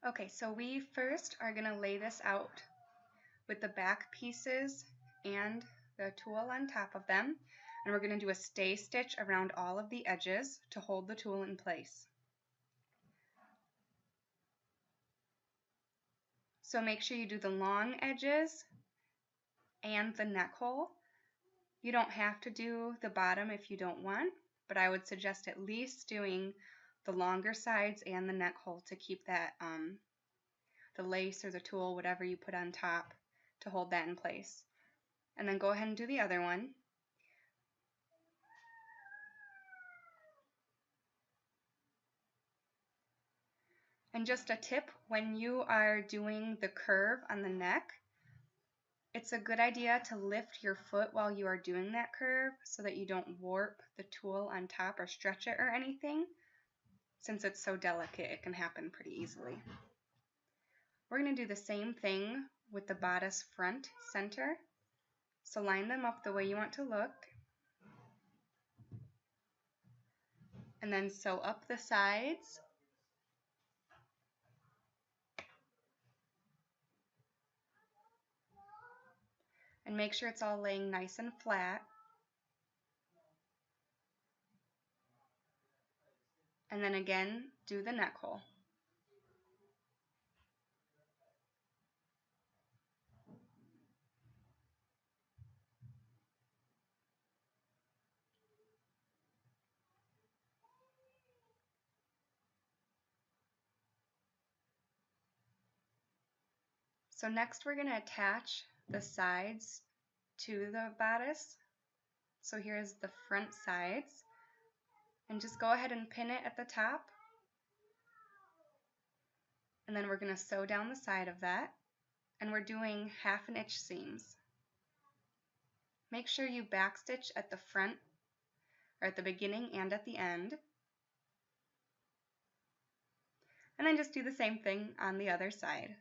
Okay, so we first are going to lay this out with the back pieces and the tool on top of them, and we're going to do a stay stitch around all of the edges to hold the tool in place. So make sure you do the long edges and the neck hole. You don't have to do the bottom if you don't want, but I would suggest at least doing the longer sides and the neck hole to keep that the lace or the tulle, whatever you put on top, to hold that in place. And then go ahead and do the other one. And just a tip, when you are doing the curve on the neck, it's a good idea to lift your foot while you are doing that curve so that you don't warp the tulle on top or stretch it or anything. Since it's so delicate, it can happen pretty easily. We're going to do the same thing with the bodice front center. So line them up the way you want to look. And then sew up the sides. And make sure it's all laying nice and flat. And then again, do the neck hole. So next we're going to attach the sides to the bodice. So here's the front sides. And just go ahead and pin it at the top. And then we're going to sew down the side of that. And we're doing 1/2 inch seams. Make sure you backstitch at the front, or at the beginning and at the end. And then just do the same thing on the other side.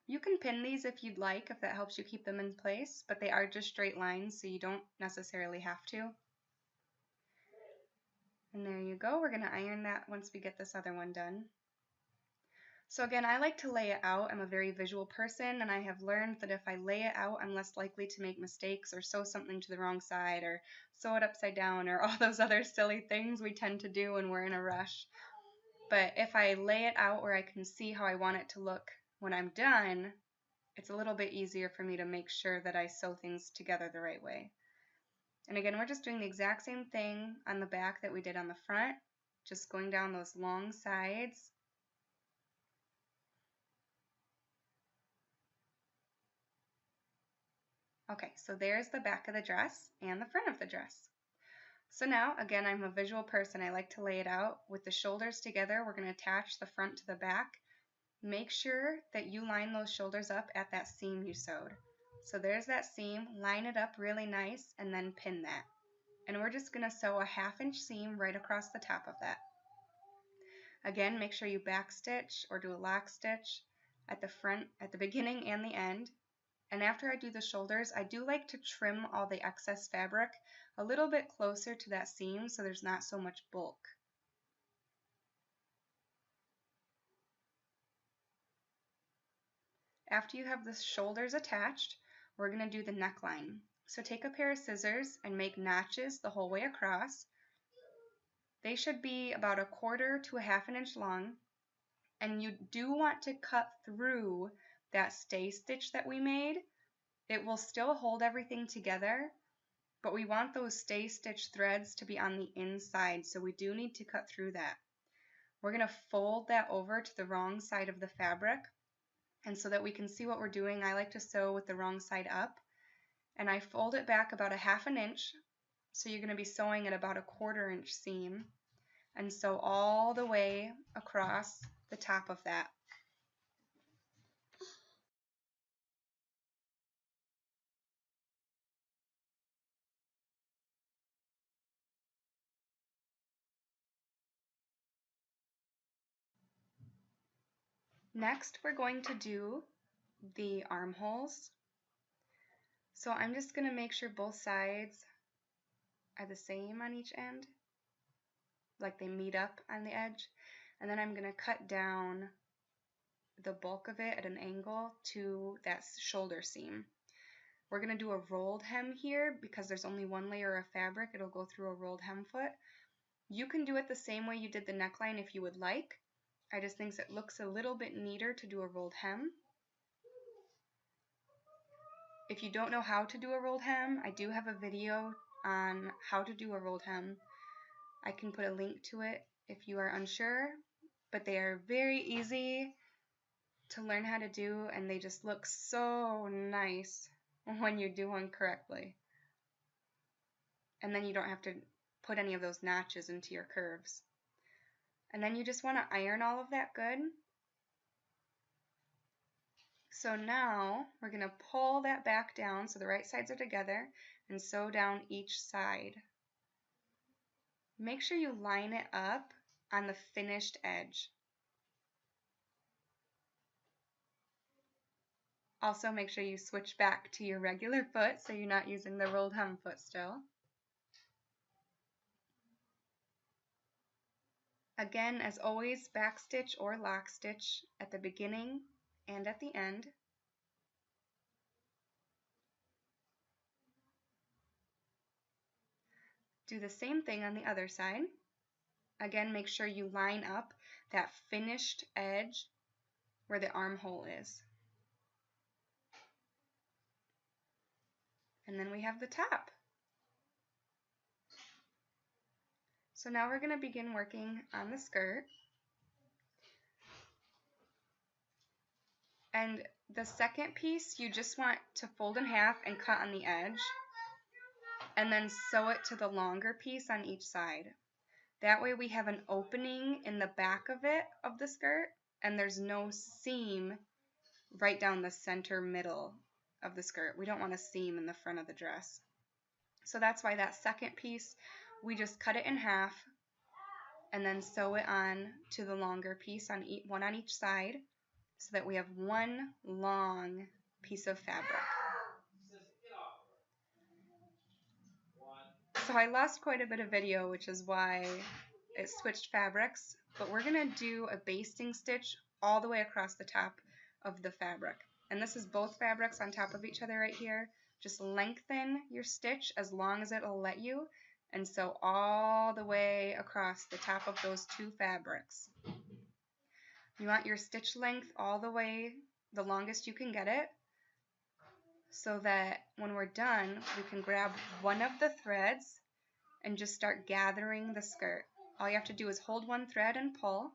You can pin these if you'd like, if that helps you keep them in place, but they are just straight lines, so you don't necessarily have to. And there you go. We're going to iron that once we get this other one done. So again, I like to lay it out. I'm a very visual person, and I have learned that if I lay it out, I'm less likely to make mistakes or sew something to the wrong side or sew it upside down or all those other silly things we tend to do when we're in a rush. But if I lay it out where I can see how I want it to look when I'm done, it's a little bit easier for me to make sure that I sew things together the right way. And again, we're just doing the exact same thing on the back that we did on the front, just going down those long sides. Okay, so there's the back of the dress and the front of the dress. So now, again, I'm a visual person. I like to lay it out. With the shoulders together, we're going to attach the front to the back. Make sure that you line those shoulders up at that seam you sewed. So there's that seam, line it up really nice, and then pin that. And we're just going to sew a 1/2 inch seam right across the top of that. Again, make sure you backstitch or do a lock stitch at the front, at the beginning and the end. And after I do the shoulders, I do like to trim all the excess fabric a little bit closer to that seam so there's not so much bulk. After you have the shoulders attached, we're going to do the neckline. So take a pair of scissors and make notches the whole way across. They should be about 1/4 to 1/2 inch long, and you do want to cut through that stay stitch that we made. It will still hold everything together, but we want those stay stitch threads to be on the inside, so we do need to cut through that. We're going to fold that over to the wrong side of the fabric, and so that we can see what we're doing, I like to sew with the wrong side up, and I fold it back about 1/2 inch, so you're going to be sewing at about 1/4 inch seam, and sew all the way across the top of that. Next, we're going to do the armholes. So I'm just going to make sure both sides are the same on each end. like they meet up on the edge. And then I'm going to cut down the bulk of it at an angle to that shoulder seam. We're going to do a rolled hem here because there's only one layer of fabric. It'll go through a rolled hem foot. You can do it the same way you did the neckline if you would like. I just think it looks a little bit neater to do a rolled hem. If you don't know how to do a rolled hem, I do have a video on how to do a rolled hem. I can put a link to it if you are unsure, but they are very easy to learn how to do, and they just look so nice when you do one correctly. And then you don't have to put any of those notches into your curves. And then you just want to iron all of that good. So now we're going to pull that back down so the right sides are together and sew down each side. Make sure you line it up on the finished edge. Also make sure you switch back to your regular foot so you're not using the rolled hem foot still. Again, as always, backstitch or lock stitch at the beginning and at the end. Do the same thing on the other side. Again, make sure you line up that finished edge where the armhole is. And then we have the top. So now we're going to begin working on the skirt. And the second piece, you just want to fold in half and cut on the edge, and then sew it to the longer piece on each side. That way we have an opening in the back of it, of the skirt, and there's no seam right down the center middle of the skirt. We don't want a seam in the front of the dress. So that's why that second piece, we just cut it in half and then sew it on to the longer piece, one on each side, so that we have one long piece of fabric. So I lost quite a bit of video, which is why it switched fabrics, but we're going to do a basting stitch all the way across the top of the fabric. And this is both fabrics on top of each other right here. Just lengthen your stitch as long as it'll let you, and sew all the way across the top of those two fabrics. You want your stitch length all the way, the longest you can get it, so that when we're done, we can grab one of the threads and just start gathering the skirt. All you have to do is hold one thread and pull,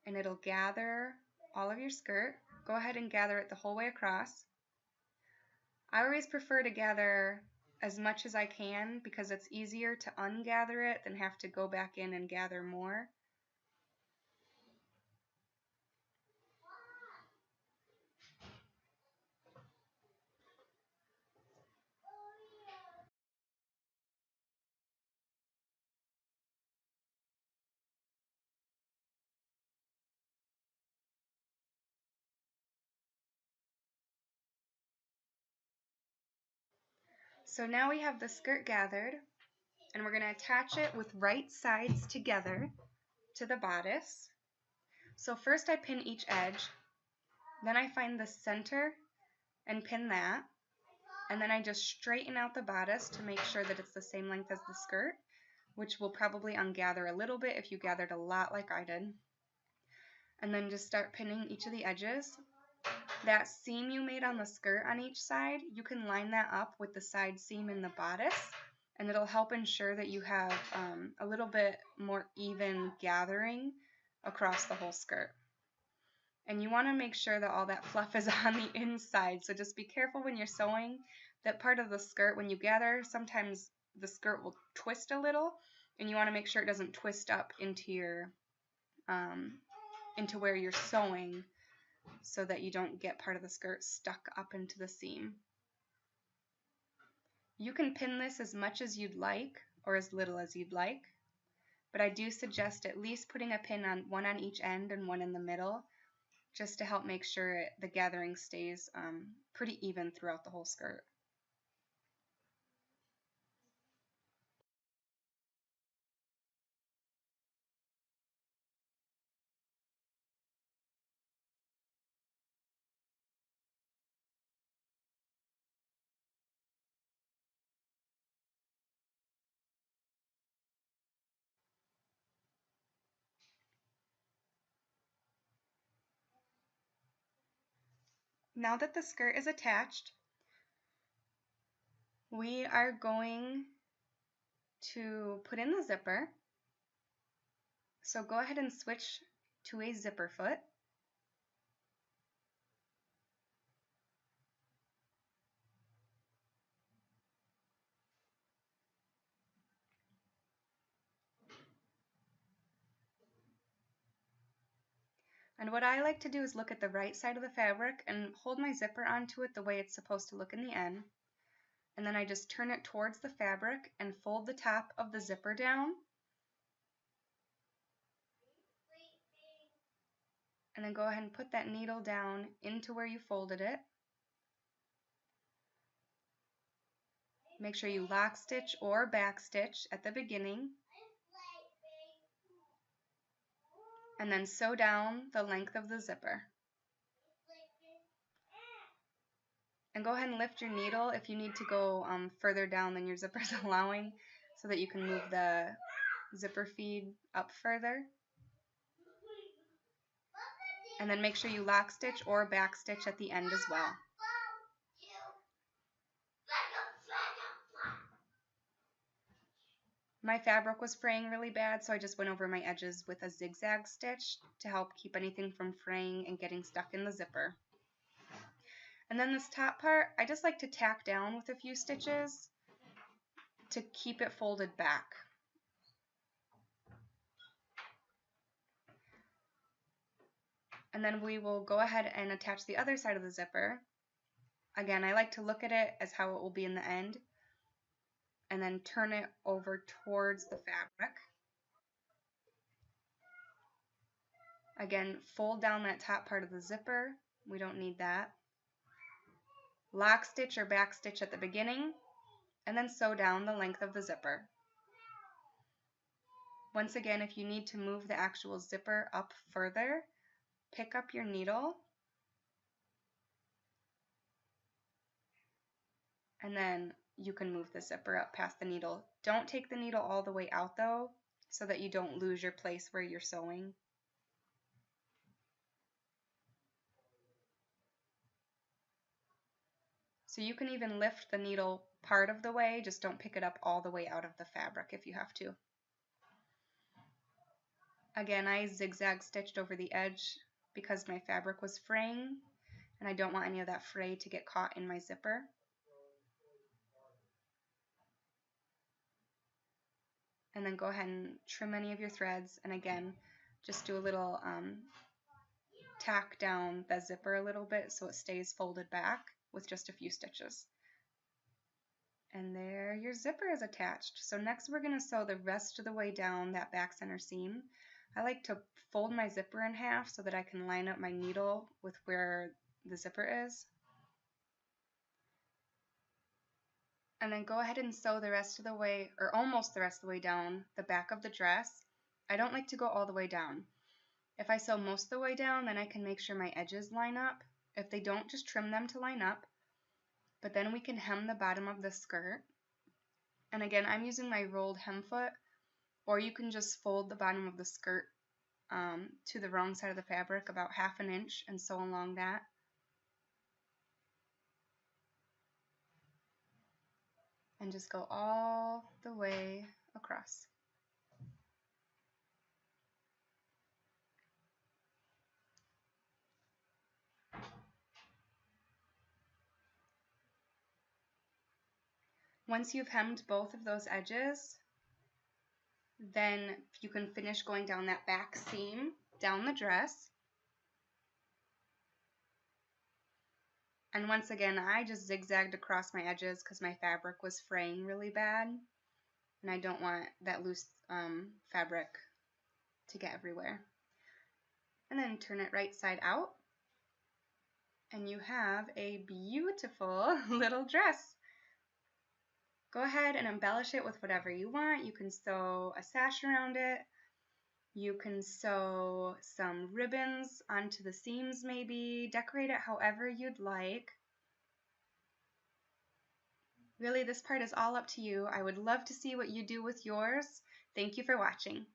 and it'll gather all of your skirt. Go ahead and gather it the whole way across. I always prefer to gather as much as I can because it's easier to ungather it than have to go back in and gather more. So now we have the skirt gathered, and we're going to attach it with right sides together to the bodice. So first I pin each edge, then I find the center and pin that, and then I just straighten out the bodice to make sure that it's the same length as the skirt, which will probably ungather a little bit if you gathered a lot like I did. And then just start pinning each of the edges. That seam you made on the skirt on each side, you can line that up with the side seam in the bodice, and it'll help ensure that you have a little bit more even gathering across the whole skirt. And you want to make sure that all that fluff is on the inside, so just be careful when you're sewing. That part of the skirt, when you gather, sometimes the skirt will twist a little, and you want to make sure it doesn't twist up into your into where you're sewing, so that you don't get part of the skirt stuck up into the seam. You can pin this as much as you'd like or as little as you'd like, but I do suggest at least putting a pin on one on each end and one in the middle, just to help make sure the gathering stays pretty even throughout the whole skirt. Now that the skirt is attached, we are going to put in the zipper. So go ahead and switch to a zipper foot. And what I like to do is look at the right side of the fabric and hold my zipper onto it the way it's supposed to look in the end. And then I just turn it towards the fabric and fold the top of the zipper down. And then go ahead and put that needle down into where you folded it. Make sure you lock stitch or back stitch at the beginning. And then sew down the length of the zipper. And go ahead and lift your needle if you need to go further down than your zipper is allowing, so that you can move the zipper feed up further. And then make sure you lock stitch or back stitch at the end as well. My fabric was fraying really bad, so I just went over my edges with a zigzag stitch to help keep anything from fraying and getting stuck in the zipper. And then this top part, I just like to tack down with a few stitches to keep it folded back. And then we will go ahead and attach the other side of the zipper. Again, I like to look at it as how it will be in the end, and then turn it over towards the fabric. Again, fold down that top part of the zipper. We don't need that. Lock stitch or back stitch at the beginning, and then sew down the length of the zipper. Once again, if you need to move the actual zipper up further, pick up your needle and then you can move the zipper up past the needle. Don't take the needle all the way out though, so that you don't lose your place where you're sewing. So you can even lift the needle part of the way, just don't pick it up all the way out of the fabric if you have to. Again, I zigzag stitched over the edge because my fabric was fraying and I don't want any of that fray to get caught in my zipper. And then go ahead and trim any of your threads, and again, just do a little tack down the zipper a little bit so it stays folded back with just a few stitches. And there your zipper is attached. So next we're going to sew the rest of the way down that back center seam. I like to fold my zipper in half so that I can line up my needle with where the zipper is. And then go ahead and sew the rest of the way, or almost the rest of the way down the back of the dress. I don't like to go all the way down. If I sew most of the way down, then I can make sure my edges line up. If they don't, just trim them to line up. But then we can hem the bottom of the skirt. And again, I'm using my rolled hem foot, or you can just fold the bottom of the skirt to the wrong side of the fabric about 1/2 inch and sew along that. And just go all the way across. Once you've hemmed both of those edges, then you can finish going down that back seam down the dress. And once again, I just zigzagged across my edges because my fabric was fraying really bad, and I don't want that loose fabric to get everywhere. And then turn it right side out, and you have a beautiful little dress. Go ahead and embellish it with whatever you want. You can sew a sash around it. You can sew some ribbons onto the seams maybe. Decorate it however you'd like. Really, this part is all up to you. I would love to see what you do with yours. Thank you for watching.